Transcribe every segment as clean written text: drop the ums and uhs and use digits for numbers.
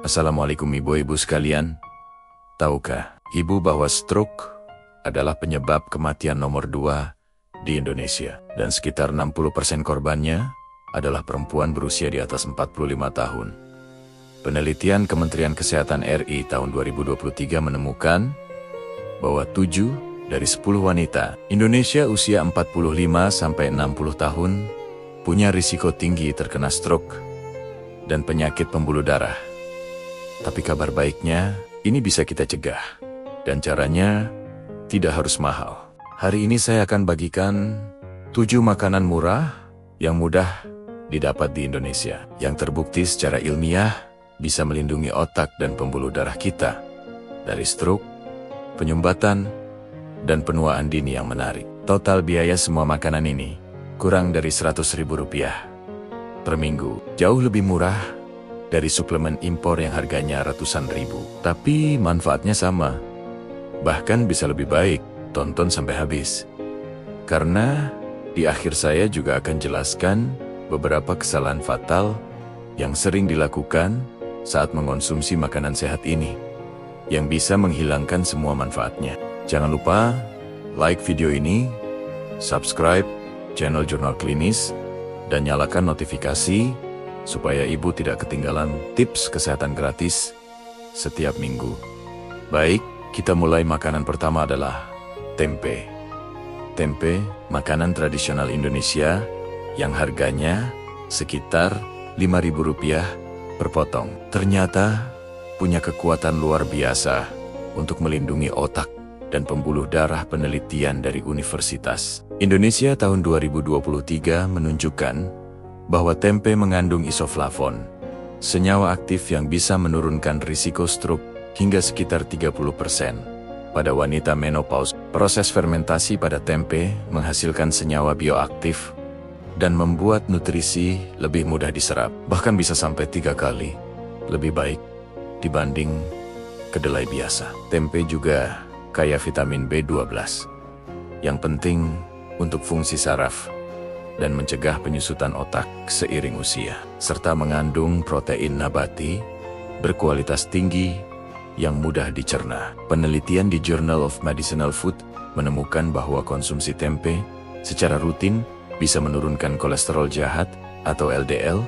Assalamualaikum ibu-ibu sekalian. Tahukah ibu bahwa stroke adalah penyebab kematian nomor 2 di Indonesia? Dan sekitar 60% korbannya adalah perempuan berusia di atas 45 tahun. Penelitian Kementerian Kesehatan RI tahun 2023 menemukan bahwa 7 dari 10 wanita Indonesia usia 45-60 tahun punya risiko tinggi terkena stroke dan penyakit pembuluh darah. Tapi kabar baiknya, ini bisa kita cegah. Dan caranya tidak harus mahal. Hari ini saya akan bagikan 7 makanan murah yang mudah didapat di Indonesia, yang terbukti secara ilmiah bisa melindungi otak dan pembuluh darah kita dari stroke, penyumbatan, dan penuaan dini yang menarik. Total biaya semua makanan ini kurang dari Rp100.000 per minggu. Jauh lebih murah dari suplemen impor yang harganya ratusan ribu. Tapi manfaatnya sama. Bahkan bisa lebih baik. Tonton sampai habis. Karena di akhir saya juga akan jelaskan beberapa kesalahan fatal yang sering dilakukan saat mengonsumsi makanan sehat ini, yang bisa menghilangkan semua manfaatnya. Jangan lupa like video ini, subscribe channel Jurnal Klinis, dan nyalakan notifikasi supaya ibu tidak ketinggalan tips kesehatan gratis setiap minggu. Baik, kita mulai. Makanan pertama adalah tempe. Tempe, makanan tradisional Indonesia yang harganya sekitar Rp5.000 per potong. Ternyata punya kekuatan luar biasa untuk melindungi otak dan pembuluh darah. Penelitian dari Universitas Indonesia tahun 2023 menunjukkan bahwa tempe mengandung isoflavon, senyawa aktif yang bisa menurunkan risiko stroke hingga sekitar 30% pada wanita menopause. Proses fermentasi pada tempe menghasilkan senyawa bioaktif dan membuat nutrisi lebih mudah diserap, bahkan bisa sampai 3 kali lebih baik dibanding kedelai biasa. Tempe juga kaya vitamin B12 yang penting untuk fungsi saraf dan mencegah penyusutan otak seiring usia, serta mengandung protein nabati berkualitas tinggi yang mudah dicerna. Penelitian di Journal of Medicinal Food menemukan bahwa konsumsi tempe secara rutin bisa menurunkan kolesterol jahat atau LDL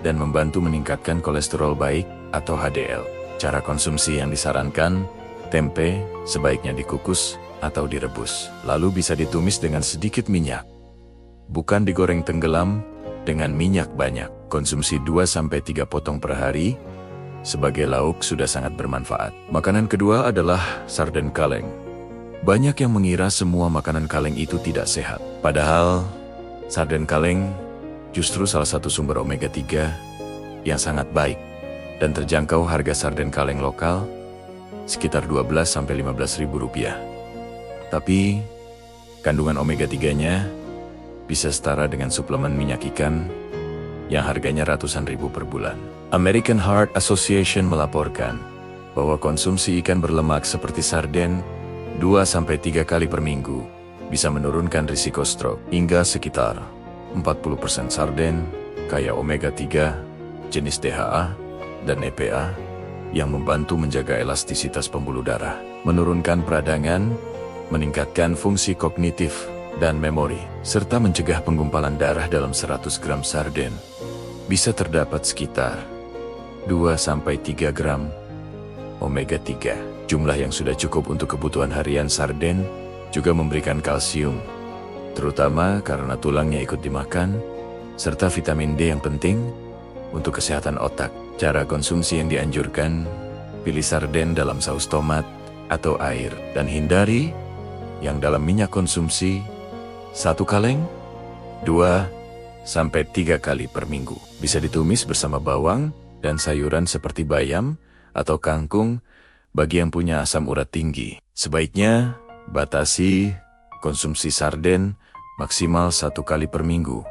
dan membantu meningkatkan kolesterol baik atau HDL. Cara konsumsi yang disarankan, tempe sebaiknya dikukus atau direbus, lalu bisa ditumis dengan sedikit minyak. Bukan digoreng tenggelam dengan minyak banyak. Konsumsi 2-3 potong per hari sebagai lauk sudah sangat bermanfaat. Makanan kedua adalah sarden kaleng. Banyak yang mengira semua makanan kaleng itu tidak sehat. Padahal sarden kaleng justru salah satu sumber omega 3 yang sangat baik. Dan terjangkau. Harga sarden kaleng lokal sekitar Rp12.000-15.000. Tapi kandungan omega 3-nya bisa setara dengan suplemen minyak ikan yang harganya ratusan ribu per bulan. American Heart Association melaporkan bahwa konsumsi ikan berlemak seperti sarden 2-3 kali per minggu bisa menurunkan risiko stroke hingga sekitar 40%. Sarden kaya omega 3 jenis DHA dan EPA yang membantu menjaga elastisitas pembuluh darah, menurunkan peradangan, meningkatkan fungsi kognitif dan memori, serta mencegah penggumpalan darah. Dalam 100 gram sarden bisa terdapat sekitar 2-3 gram omega 3. Jumlah yang sudah cukup untuk kebutuhan harian. Sarden juga memberikan kalsium, terutama karena tulangnya ikut dimakan, serta vitamin D yang penting untuk kesehatan otak. Cara konsumsi yang dianjurkan, pilih sarden dalam saus tomat atau air, dan hindari yang dalam minyak. Konsumsi 1 kaleng 2-3 kali per minggu. Bisa ditumis bersama bawang dan sayuran seperti bayam atau kangkung bagi yang punya asam urat tinggi. Sebaiknya batasi konsumsi sarden maksimal 1 kali per minggu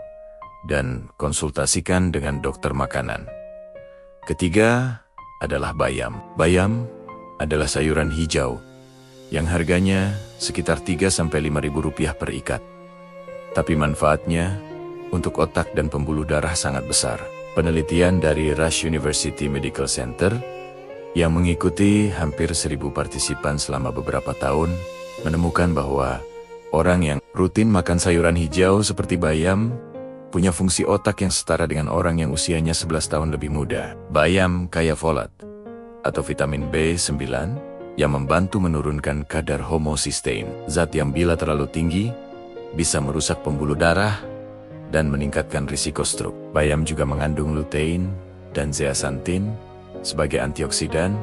dan konsultasikan dengan dokter makanan. Ketiga adalah bayam. Bayam adalah sayuran hijau yang harganya sekitar Rp3.000-5.000 per ikat. Tapi manfaatnya untuk otak dan pembuluh darah sangat besar. Penelitian dari Rush University Medical Center yang mengikuti hampir 1.000 partisipan selama beberapa tahun, menemukan bahwa orang yang rutin makan sayuran hijau seperti bayam punya fungsi otak yang setara dengan orang yang usianya 11 tahun lebih muda. Bayam kaya folat atau vitamin B9 yang membantu menurunkan kadar homocysteine, zat yang bila terlalu tinggi bisa merusak pembuluh darah dan meningkatkan risiko stroke. Bayam juga mengandung lutein dan zeaxanthin sebagai antioksidan,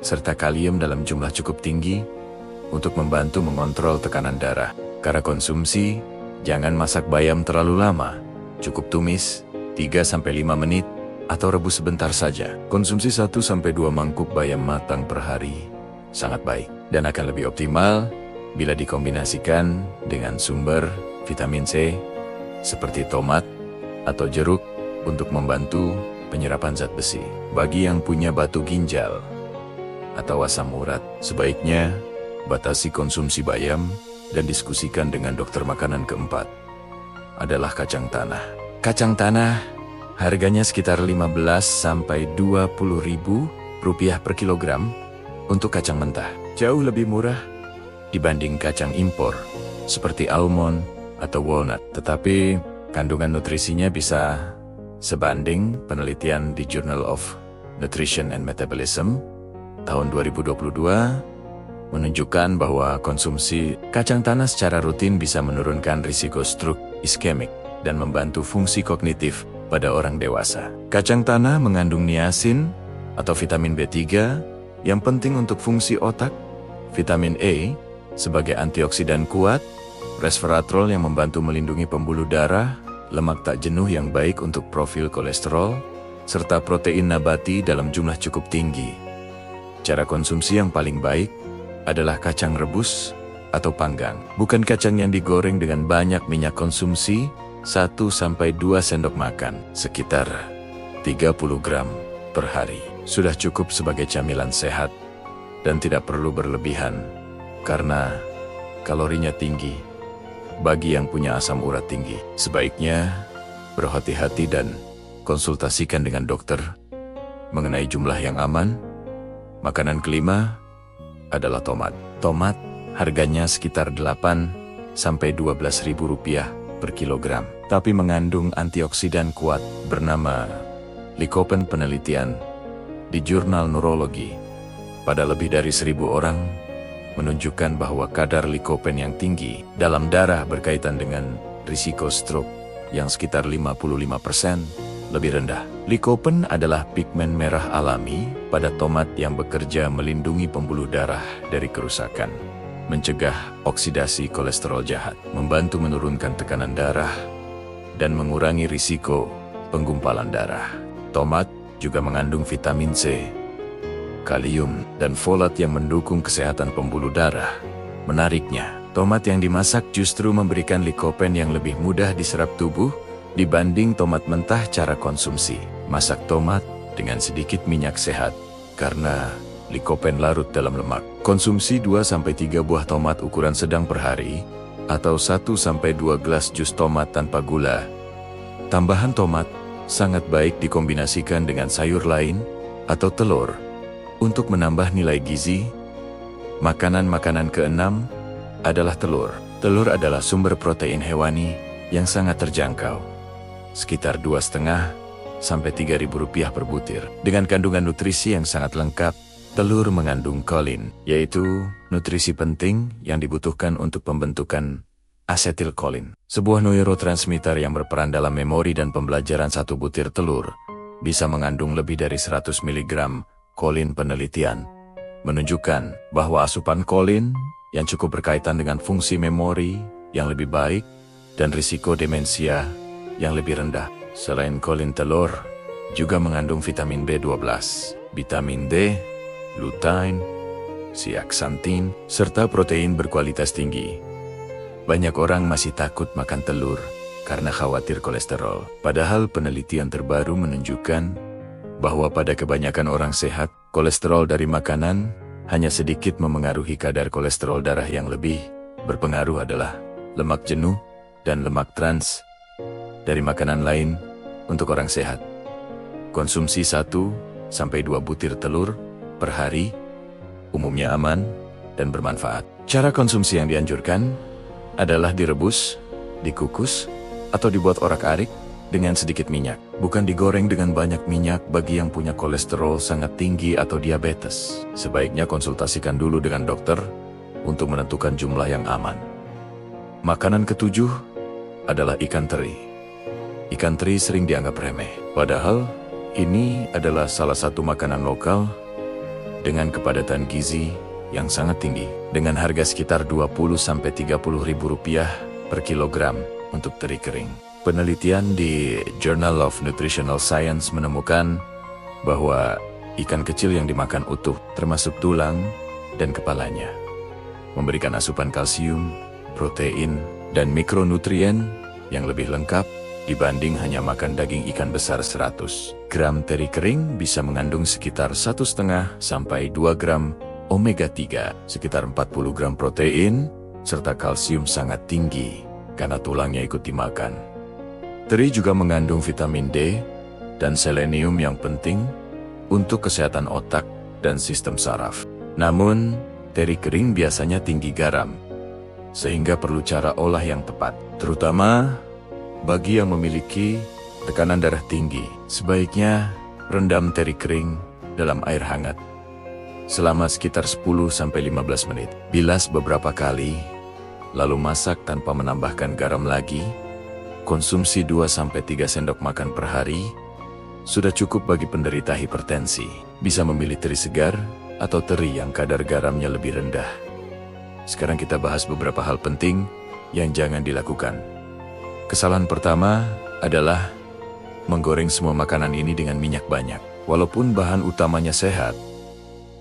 serta kalium dalam jumlah cukup tinggi untuk membantu mengontrol tekanan darah. Cara konsumsi, jangan masak bayam terlalu lama. Cukup tumis 3-5 menit atau rebus sebentar saja. Konsumsi 1-2 mangkuk bayam matang per hari sangat baik dan akan lebih optimal bila dikombinasikan dengan sumber vitamin C seperti tomat atau jeruk untuk membantu penyerapan zat besi. Bagi yang punya batu ginjal atau asam urat, sebaiknya batasi konsumsi bayam dan diskusikan dengan dokter makanan. Keempat adalah kacang tanah. Kacang tanah harganya sekitar 15-20 ribu rupiah per kilogram untuk kacang mentah. Jauh lebih murah dibanding kacang impor seperti almond atau walnut. Tetapi kandungan nutrisinya bisa sebanding. Penelitian di Journal of Nutrition and Metabolism tahun 2022 menunjukkan bahwa konsumsi kacang tanah secara rutin bisa menurunkan risiko stroke iskemik dan membantu fungsi kognitif pada orang dewasa. Kacang tanah mengandung niacin atau vitamin B3 yang penting untuk fungsi otak, vitamin E sebagai antioksidan kuat, resveratrol yang membantu melindungi pembuluh darah, lemak tak jenuh yang baik untuk profil kolesterol, serta protein nabati dalam jumlah cukup tinggi. Cara konsumsi yang paling baik adalah kacang rebus atau panggang. Bukan kacang yang digoreng dengan banyak minyak. Konsumsi 1-2 sendok makan, sekitar 30 gram per hari. Sudah cukup sebagai camilan sehat dan tidak perlu berlebihan karena kalorinya tinggi. Bagi yang punya asam urat tinggi, sebaiknya berhati-hati dan konsultasikan dengan dokter mengenai jumlah yang aman. Makanan kelima adalah tomat. Tomat harganya sekitar 8-12 ribu rupiah per kilogram, tapi mengandung antioksidan kuat bernama lycopene. Penelitian di jurnal neurologi pada lebih dari 1.000 orang menunjukkan bahwa kadar lycopene yang tinggi dalam darah berkaitan dengan risiko stroke yang sekitar 55% lebih rendah. Lycopene adalah pigmen merah alami pada tomat yang bekerja melindungi pembuluh darah dari kerusakan, mencegah oksidasi kolesterol jahat, membantu menurunkan tekanan darah, dan mengurangi risiko penggumpalan darah. Tomat juga mengandung vitamin C, kalium, dan folat yang mendukung kesehatan pembuluh darah. Menariknya, tomat yang dimasak justru memberikan lycopene yang lebih mudah diserap tubuh dibanding tomat mentah. Cara konsumsi, masak tomat dengan sedikit minyak sehat karena lycopene larut dalam lemak. Konsumsi 2-3 buah tomat ukuran sedang per hari atau 1-2 gelas jus tomat tanpa gula. Tambahan tomat sangat baik dikombinasikan dengan sayur lain atau telur untuk menambah nilai gizi. Makanan-makanan keenam adalah telur. Telur adalah sumber protein hewani yang sangat terjangkau, sekitar 2,5-3 ribu rupiah per butir. Dengan kandungan nutrisi yang sangat lengkap, telur mengandung kolin, yaitu nutrisi penting yang dibutuhkan untuk pembentukan asetilkolin, sebuah neurotransmitter yang berperan dalam memori dan pembelajaran. Satu butir telur bisa mengandung lebih dari 100 mg kolin. Penelitian menunjukkan bahwa asupan kolin yang cukup berkaitan dengan fungsi memori yang lebih baik dan risiko demensia yang lebih rendah. Selain kolin, telur juga mengandung vitamin B12, vitamin D, lutein, zeaxanthin, serta protein berkualitas tinggi. Banyak orang masih takut makan telur karena khawatir kolesterol. Padahal penelitian terbaru menunjukkan bahwa pada kebanyakan orang sehat, kolesterol dari makanan hanya sedikit memengaruhi kadar kolesterol darah. Yang lebih berpengaruh adalah lemak jenuh dan lemak trans dari makanan lain untuk orang sehat. Konsumsi 1-2 butir telur per hari, umumnya aman dan bermanfaat. Cara konsumsi yang dianjurkan adalah direbus, dikukus, atau dibuat orak-arik dengan sedikit minyak. Bukan digoreng dengan banyak minyak bagi yang punya kolesterol sangat tinggi atau diabetes. Sebaiknya konsultasikan dulu dengan dokter untuk menentukan jumlah yang aman. Makanan ketujuh adalah ikan teri. Ikan teri sering dianggap remeh, padahal ini adalah salah satu makanan lokal dengan kepadatan gizi yang sangat tinggi, dengan harga sekitar 20–30 ribu rupiah per kilogram untuk teri kering. Penelitian di Journal of Nutritional Science menemukan bahwa ikan kecil yang dimakan utuh, termasuk tulang dan kepalanya, memberikan asupan kalsium, protein, dan mikronutrien yang lebih lengkap dibanding hanya makan daging ikan besar. 100 gram teri kering bisa mengandung sekitar 1,5–2 gram omega 3, sekitar 40 gram protein, serta kalsium sangat tinggi karena tulangnya ikut dimakan. Teri juga mengandung vitamin D dan selenium yang penting untuk kesehatan otak dan sistem saraf. Namun, teri kering biasanya tinggi garam, sehingga perlu cara olah yang tepat, terutama bagi yang memiliki tekanan darah tinggi. Sebaiknya rendam teri kering dalam air hangat selama sekitar 10–15 menit. Bilas beberapa kali, lalu masak tanpa menambahkan garam lagi. Konsumsi 2–3 sendok makan per hari sudah cukup bagi penderita hipertensi. Bisa memilih teri segar atau teri yang kadar garamnya lebih rendah. Sekarang kita bahas beberapa hal penting yang jangan dilakukan. Kesalahan pertama adalah menggoreng semua makanan ini dengan minyak banyak. Walaupun bahan utamanya sehat,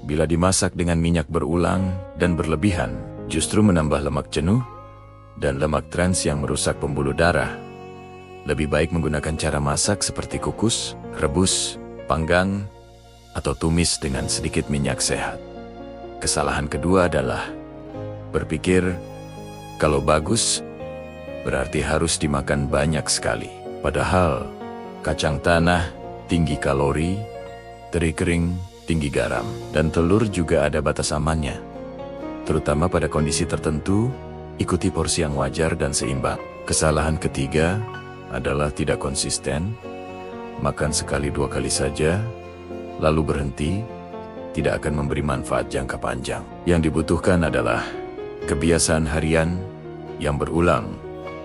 bila dimasak dengan minyak berulang dan berlebihan, justru menambah lemak jenuh dan lemak trans yang merusak pembuluh darah. Lebih baik menggunakan cara masak seperti kukus, rebus, panggang, atau tumis dengan sedikit minyak sehat. Kesalahan kedua adalah berpikir kalau bagus berarti harus dimakan banyak sekali. Padahal kacang tanah tinggi kalori, teri kering tinggi garam, dan telur juga ada batas amannya. Terutama pada kondisi tertentu, ikuti porsi yang wajar dan seimbang. Kesalahan ketiga adalah tidak konsisten, makan sekali 2 kali saja, lalu berhenti, tidak akan memberi manfaat jangka panjang. Yang dibutuhkan adalah kebiasaan harian yang berulang.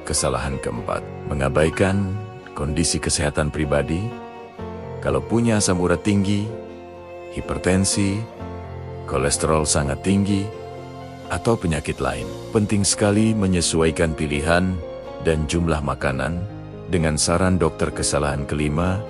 Kesalahan keempat, mengabaikan kondisi kesehatan pribadi. Kalau punya asam urat tinggi, hipertensi, kolesterol sangat tinggi, atau penyakit lain, penting sekali menyesuaikan pilihan dan jumlah makanan. Dengan saran dokter, kesalahan kelima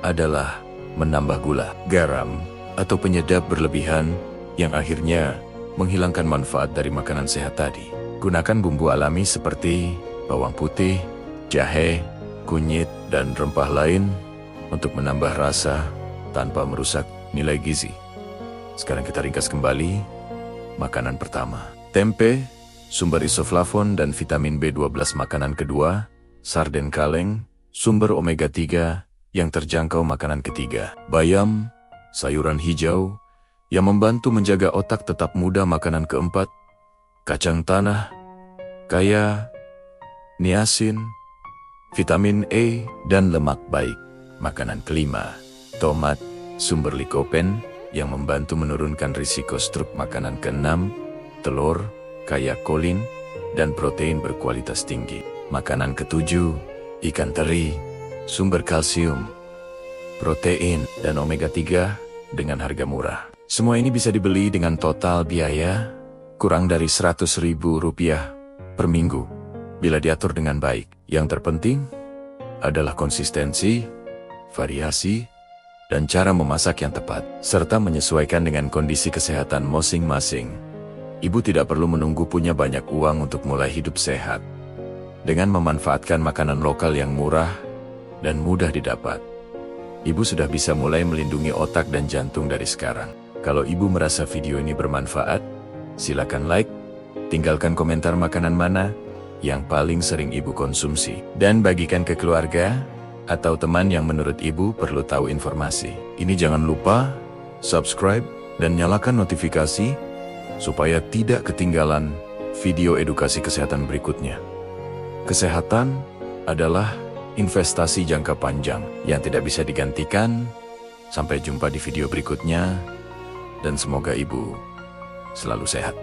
adalah menambah gula, garam, atau penyedap berlebihan yang akhirnya menghilangkan manfaat dari makanan sehat tadi. Gunakan bumbu alami seperti bawang putih, jahe, kunyit, dan rempah lain untuk menambah rasa tanpa merusak nilai gizi. Sekarang kita ringkas kembali. Makanan pertama, tempe, sumber isoflavon dan vitamin B12. Makanan kedua, sarden kaleng, sumber omega 3 yang terjangkau. Makanan ketiga, bayam, sayuran hijau yang membantu menjaga otak tetap muda. Makanan keempat, kacang tanah, kaya niacin, vitamin E, dan lemak baik. Makanan kelima, tomat, sumber likopen yang membantu menurunkan risiko stroke. Makanan keenam, telur, kaya kolin, dan protein berkualitas tinggi. Makanan ketujuh, ikan teri, sumber kalsium, protein, dan omega 3 dengan harga murah. Semua ini bisa dibeli dengan total biaya kurang dari 100 ribu rupiah per minggu bila diatur dengan baik. Yang terpenting adalah konsistensi, variasi, dan cara memasak yang tepat, serta menyesuaikan dengan kondisi kesehatan masing-masing. Ibu tidak perlu menunggu punya banyak uang untuk mulai hidup sehat. Dengan memanfaatkan makanan lokal yang murah dan mudah didapat, ibu sudah bisa mulai melindungi otak dan jantung dari sekarang. Kalau ibu merasa video ini bermanfaat, silakan like, tinggalkan komentar makanan mana yang paling sering ibu konsumsi, dan bagikan ke keluarga atau teman yang menurut ibu perlu tahu informasi ini. Jangan lupa subscribe dan nyalakan notifikasi supaya tidak ketinggalan video edukasi kesehatan berikutnya. Kesehatan adalah investasi jangka panjang yang tidak bisa digantikan. Sampai jumpa di video berikutnya, dan semoga ibu selalu sehat.